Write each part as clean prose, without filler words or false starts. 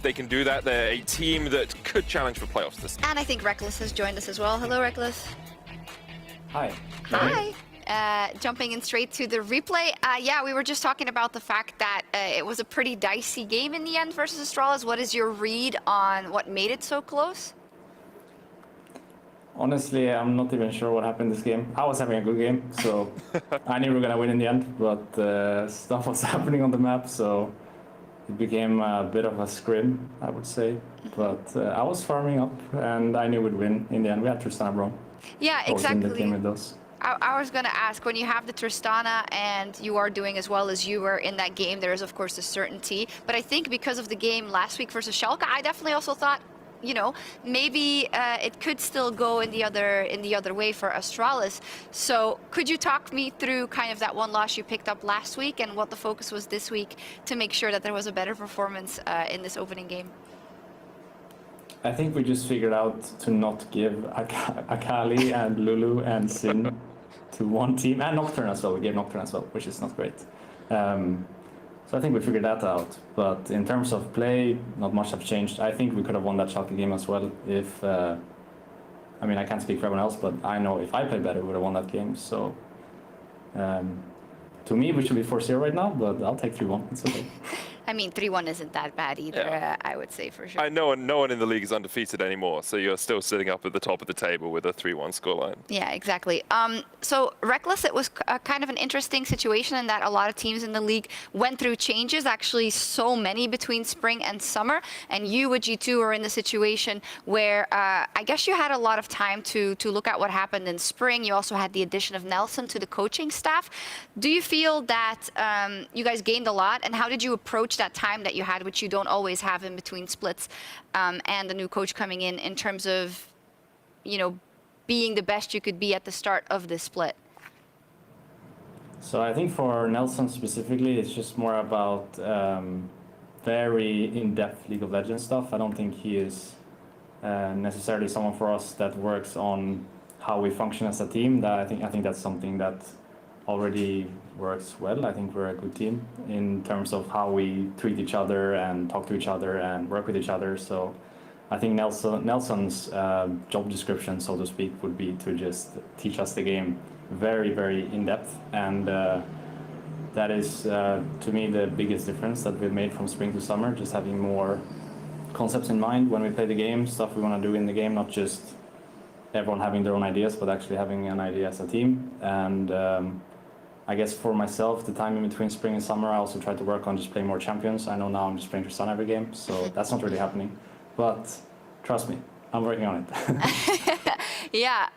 they can do that. They're a team that could challenge for playoffs this season. And I think Rekkles has joined us as well. Hello, Rekkles. Hi. Hi. Jumping in straight to the replay. Yeah, we were just talking about the fact that it was a pretty dicey game in the end versus Astralis. What is your read on what made it so close? Honestly, I'm not even sure what happened this game. I was having a good game, so I knew we were going to win in the end, but stuff was happening on the map, so it became a bit of a scrim, I would say. But I was farming up, and I knew we'd win in the end. We had Tristana Bro. Yeah, exactly. I was in the team with those. I was going to ask, when you have the Tristana and you are doing as well as you were in that game, there is, of course, a certainty. But I think because of the game last week versus sjokz, I definitely also thought, you know, maybe it could still go in the other way for Astralis. So could you talk me through kind of that one loss you picked up last week and what the focus was this week to make sure that there was a better performance in this opening game? I think we just figured out to not give Akali and Lulu and Sin to one team, and Nocturne as well. We gave Nocturne as well, which is not great. So I think we figured that out. But in terms of play, not much have changed. I think we could have won that sjokz game as well if, I mean, I can't speak for everyone else, but I know if I played better, we would have won that game. So to me, we should be 4-0 right now, but I'll take 3-1. It's okay. I mean, 3-1 isn't that bad either, I would say, for sure. No one in the league is undefeated anymore, so you're still sitting up at the top of the table with a 3-1 scoreline. Yeah, exactly. So Rekkles, it was kind of an interesting situation in that a lot of teams in the league went through changes, actually so many between spring and summer, and you with G2 are in the situation where I guess you had a lot of time to look at what happened in spring. You also had the addition of Nelson to the coaching staff. Do you feel that you guys gained a lot, and how did you approach that time that you had, which you don't always have in between splits, and the new coach coming in terms of, you know, being the best you could be at the start of this split? So I think for Nelson specifically, it's just more about very in-depth League of Legends stuff. I don't think he is necessarily someone for us that works on how we function as a team. That I think that's something that already works well. I think we're a good team in terms of how we treat each other and talk to each other and work with each other. So I think Nelson's job description, so to speak, would be to just teach us the game very, very in depth. And that is, to me, the biggest difference that we've made from spring to summer, just having more concepts in mind when we play the game, stuff we want to do in the game, not just everyone having their own ideas, but actually having an idea as a team. And I guess for myself, the time in between spring and summer, I also try to work on just playing more champions. I know now I'm just playing Tristana every game, so that's not really happening. But trust me, I'm working on it. Yeah,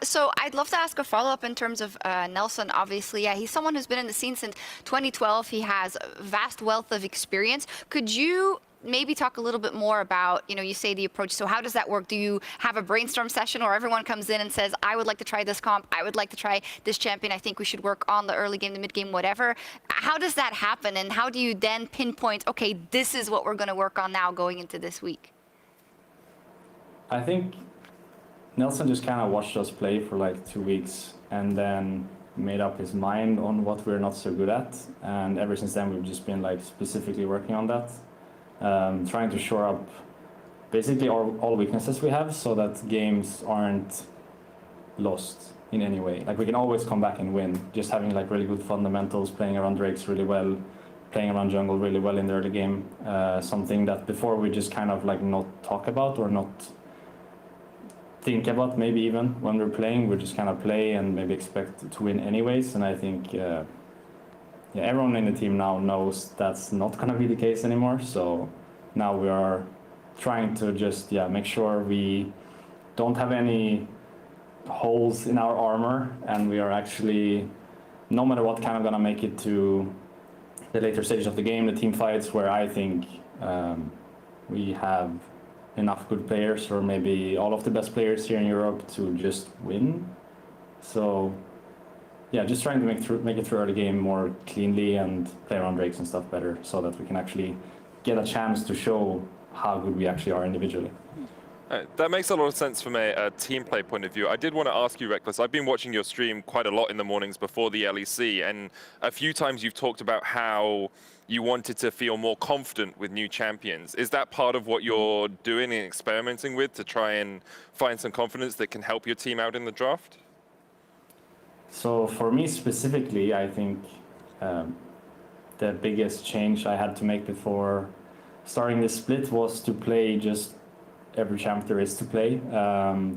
so I'd love to ask a follow-up in terms of Nelson. Obviously, yeah, he's someone who's been in the scene since 2012. He has a vast wealth of experience. Could you maybe talk a little bit more about, you know, you say the approach, so how does that work? Do you have a brainstorm session or everyone comes in and says, I would like to try this comp, I would like to try this champion, I think we should work on the early game, the mid game, whatever. How does that happen, and how do you then pinpoint, okay, this is what we're going to work on now going into this week? I think Nelson just kind of watched us play for like 2 weeks and then made up his mind on what we're not so good at, and ever since then we've just been like specifically working on that. Trying to shore up basically all weaknesses we have so that games aren't lost in any way. Like we can always come back and win. Just having like really good fundamentals, playing around Drakes really well, playing around jungle really well in the early game. Something that before we just kind of like not talk about or not think about, maybe even when we're playing, we just kind of play and maybe expect to win anyways. And I think yeah, everyone in the team now knows that's not going to be the case anymore. So now we are trying to just make sure we don't have any holes in our armor, and we are actually, no matter what, kind of going to make it to the later stage of the game, the team fights, where I think we have enough good players, or maybe all of the best players here in Europe, to just win. So yeah, just trying to make it through the game more cleanly and play around Drakes and stuff better, so that we can actually get a chance to show how good we actually are individually. That makes a lot of sense from a team play point of view. I did want to ask you, Rekkles, I've been watching your stream quite a lot in the mornings before the LEC, and a few times you've talked about how you wanted to feel more confident with new champions. Is that part of what you're doing and experimenting with to try and find some confidence that can help your team out in the draft? So for me specifically, I think the biggest change I had to make before starting the split was to play just every champ there is to play.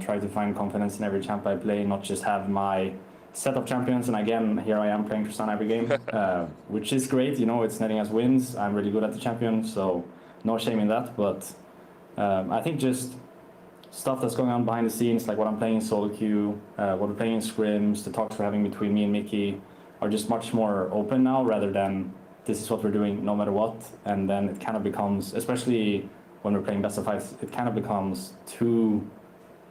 Try to find confidence in every champ I play, not just have my set of champions. And again, here I am playing Tristan every game, which is great. You know, it's netting us wins. I'm really good at the champion, so no shame in that. But I think just stuff that's going on behind the scenes, like what I'm playing in solo queue, what we're playing in scrims, the talks we're having between me and Mickey are just much more open now, rather than this is what we're doing no matter what. And then it kind of becomes, especially when we're playing best of fives, it kind of becomes too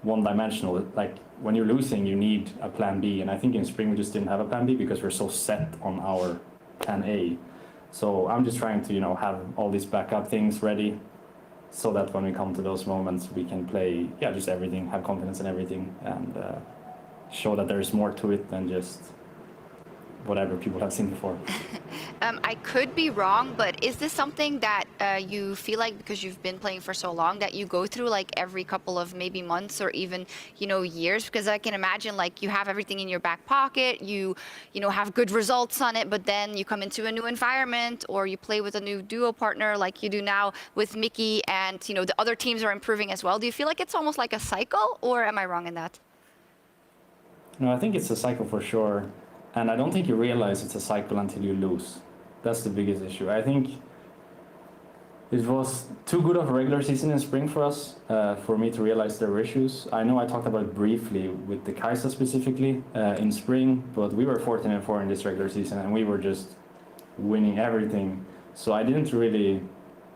one-dimensional. Like when you're losing, you need a plan B. And I think in spring we just didn't have a plan B because we're so set on our plan A. So I'm just trying to, you know, have all these backup things ready so that when we come to those moments, we can play, yeah, just everything, have confidence in everything, and show that there is more to it than just whatever people have seen before. I could be wrong, but is this something that you feel like, because you've been playing for so long, that you go through like every couple of maybe months or even, you know, years? Because I can imagine like you have everything in your back pocket, you know, have good results on it, but then you come into a new environment or you play with a new duo partner like you do now with Mickey, and, you know, the other teams are improving as well. Do you feel like it's almost like a cycle, or am I wrong in that? No, I think it's a cycle for sure. And I don't think you realize it's a cycle until you lose. That's the biggest issue. I think it was too good of a regular season in spring for us, for me to realize there were issues. I know I talked about it briefly with the Kai'Sa specifically in spring, but we were 14-4 in this regular season and we were just winning everything. So I didn't really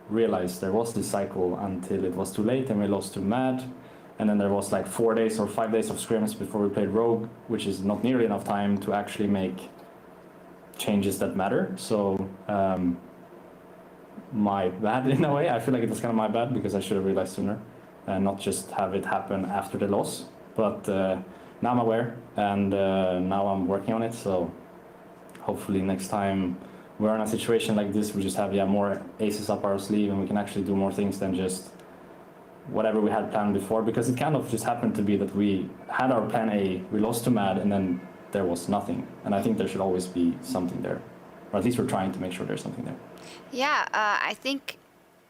realize there was this cycle until it was too late and we lost to Mad. And then there was like 4 days or 5 days of scrims before we played Rogue, which is not nearly enough time to actually make changes that matter. So my bad in a way. I feel like it was kind of my bad because I should have realized sooner and not just have it happen after the loss. But now I'm aware and now I'm working on it. So hopefully next time we're in a situation like this, we just have more aces up our sleeve and we can actually do more things than just whatever we had planned before, because it kind of just happened to be that we had our plan A, we lost to Mad, and then there was nothing. And I think there should always be something there, or at least we're trying to make sure there's something there. Yeah,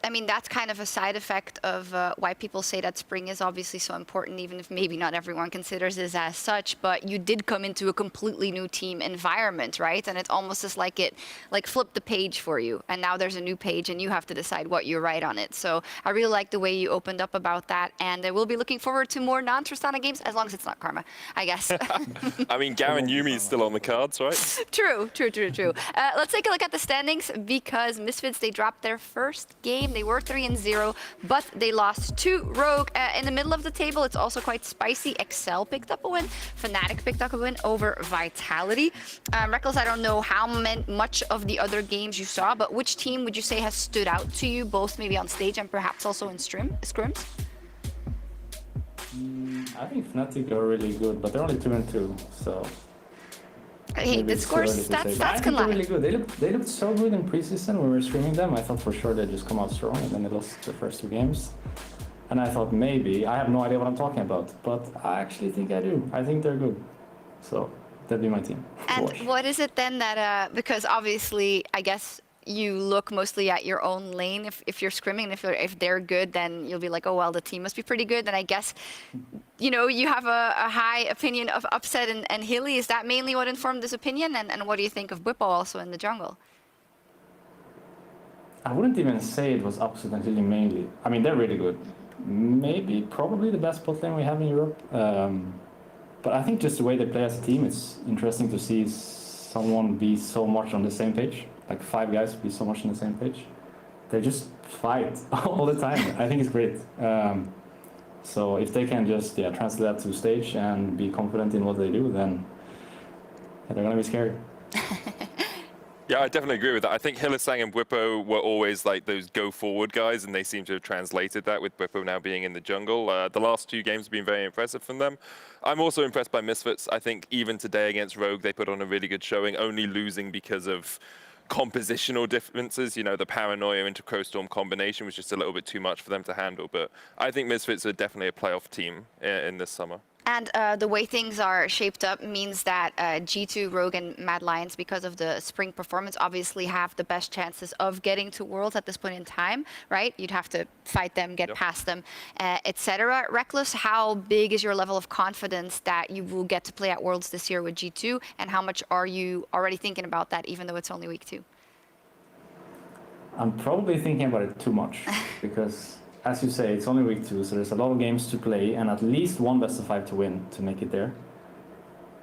I mean, that's kind of a side effect of why people say that spring is obviously so important, even if maybe not everyone considers it as such. But you did come into a completely new team environment, right? And it's almost as like it flipped the page for you. And now there's a new page and you have to decide what you write on it. So I really like the way you opened up about that. And we'll be looking forward to more non-Tristana games, as long as it's not Karma, I guess. I mean, Garen Yumi's still on the cards, right? True. Let's take a look at the standings, because Misfits, they dropped their first game. They were 3-0, but they lost to Rogue. In the middle of the table, it's also quite spicy. Excel picked up a win. Fnatic picked up a win over Vitality. Rekkles, I don't know how much of the other games you saw, but which team would you say has stood out to you, both maybe on stage and perhaps also in scrims? I think Fnatic are really good, but they're only 2-2, so... Hey, the scores, stats can lie. Really good. They looked so good in preseason when we were streaming them. I thought for sure they'd just come out strong, and then they lost the first 2 games. And I thought maybe, I have no idea what I'm talking about, but I actually think I do. I think they're good. So that'd be my team. And what is it then that, because obviously, I guess you look mostly at your own lane. If you're scrimming, if they're good, then you'll be like, oh, well, the team must be pretty good. Then I guess, you know, you have a high opinion of Upset and Hilly. Is that mainly what informed this opinion? And what do you think of Bwipo also in the jungle? I wouldn't even say it was Upset and Hilly mainly. I mean, they're really good. Maybe, probably the best bot lane we have in Europe. But I think just the way they play as a team, it's interesting to see someone be so much on the same page. Like 5 guys be so much on the same page. They just fight all the time. I think it's great. So if they can just translate that to stage and be confident in what they do, then they're gonna be scary. Yeah, I definitely agree with that. I think Hylissang and Bwipo were always like those go-forward guys, and they seem to have translated that with Bwipo now being in the jungle. The last 2 games have been very impressive from them. I'm also impressed by Misfits. I think even today against Rogue, they put on a really good showing, only losing because of compositional differences. You know, the Paranoia into Crowstorm combination was just a little bit too much for them to handle. But I think Misfits are definitely a playoff team in this summer. And the way things are shaped up means that G2, Rogue, and Mad Lions, because of the spring performance, obviously have the best chances of getting to Worlds at this point in time, right? You'd have to fight them, get past them, etc. Rekkles, how big is your level of confidence that you will get to play at Worlds this year with G2, and how much are you already thinking about that, even though it's only week 2? I'm probably thinking about it too much because, as you say, it's only week 2, so there's a lot of games to play and at least one best of 5 to win to make it there.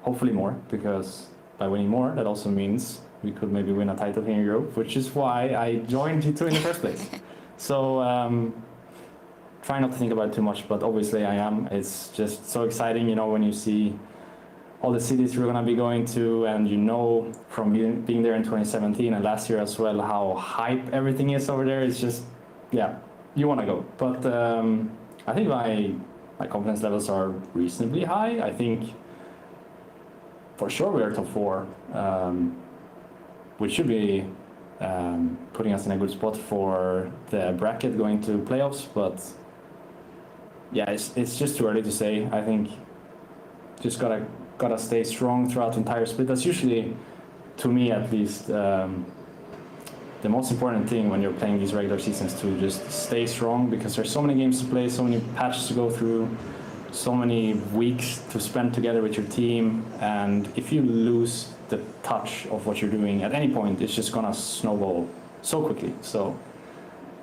Hopefully more, because by winning more, that also means we could maybe win a title here in Europe, which is why I joined G2 in the first place. So try not to think about it too much, but obviously I am. It's just so exciting, you know, when you see all the cities we're going to be going to, and you know from being there in 2017 and last year as well how hype everything is over there. It's just, yeah, you want to go. But I think my confidence levels are reasonably high. I think for sure we are top 4, which should be putting us in a good spot for the bracket going to playoffs. But yeah, it's just too early to say. I think just gotta stay strong throughout the entire split. That's usually, to me at least, the most important thing when you're playing these regular seasons, to just stay strong, because there's so many games to play, so many patches to go through, so many weeks to spend together with your team, and if you lose the touch of what you're doing at any point, it's just gonna snowball so quickly. So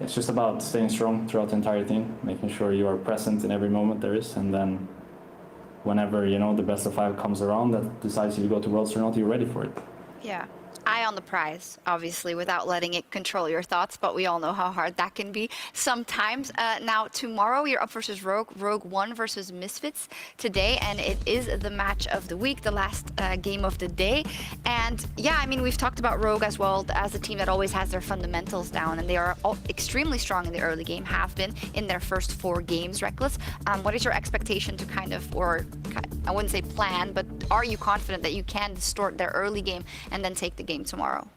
it's just about staying strong throughout the entire thing, making sure you are present in every moment there is, and then whenever, you know, the best of 5 comes around that decides if you go to Worlds or not, you're ready for it. Yeah. Eye on the prize, obviously, without letting it control your thoughts, but we all know how hard that can be sometimes. Now, tomorrow, you're up versus Rogue. Rogue 1 versus Misfits today, and it is the match of the week, the last game of the day. And yeah, I mean, we've talked about Rogue as well as a team that always has their fundamentals down, and they are extremely strong in the early game, have been in their first 4 games, Rekkles. What is your expectation to kind of, or I wouldn't say plan, but are you confident that you can distort their early game and then take the game tomorrow?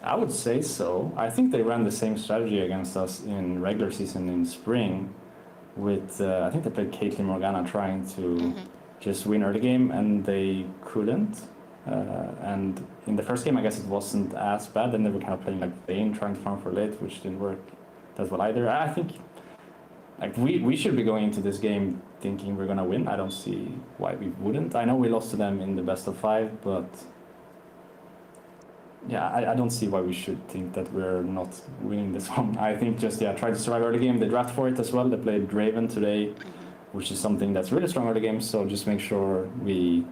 I would say so. I think they ran the same strategy against us in regular season in spring with, I think they played Caitlyn Morgana trying to just win early game, and they couldn't. And in the first game, I guess it wasn't as bad. Then they were kind of playing like Vayne, trying to farm for late, which didn't work that well either. I think like we should be going into this game thinking we're gonna win. I don't see why we wouldn't. I know we lost to them in the best of 5, but yeah, I don't see why we should think that we're not winning this one. I think just, yeah, try to survive early game. They draft for it as well. They played Draven today, which is something that's really strong early game. So just make sure we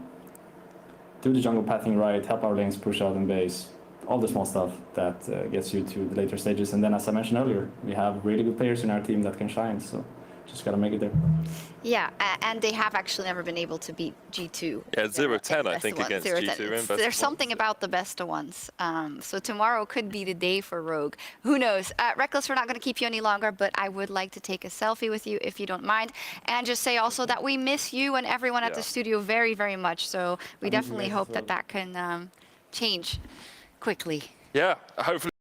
do the jungle pathing right, help our lanes push out in base, all the small stuff that gets you to the later stages. And then, as I mentioned earlier, we have really good players in our team that can shine. So just gotta make it there. Yeah, and they have actually never been able to beat G2. Yeah, 0-10, I think, against G2. There's something about the best of ones. So tomorrow could be the day for Rogue. Who knows? Rekkles, we're not going to keep you any longer, but I would like to take a selfie with you if you don't mind. And just say also that we miss you and everyone at the studio very, very much. So we definitely hope that can change quickly. Yeah, hopefully.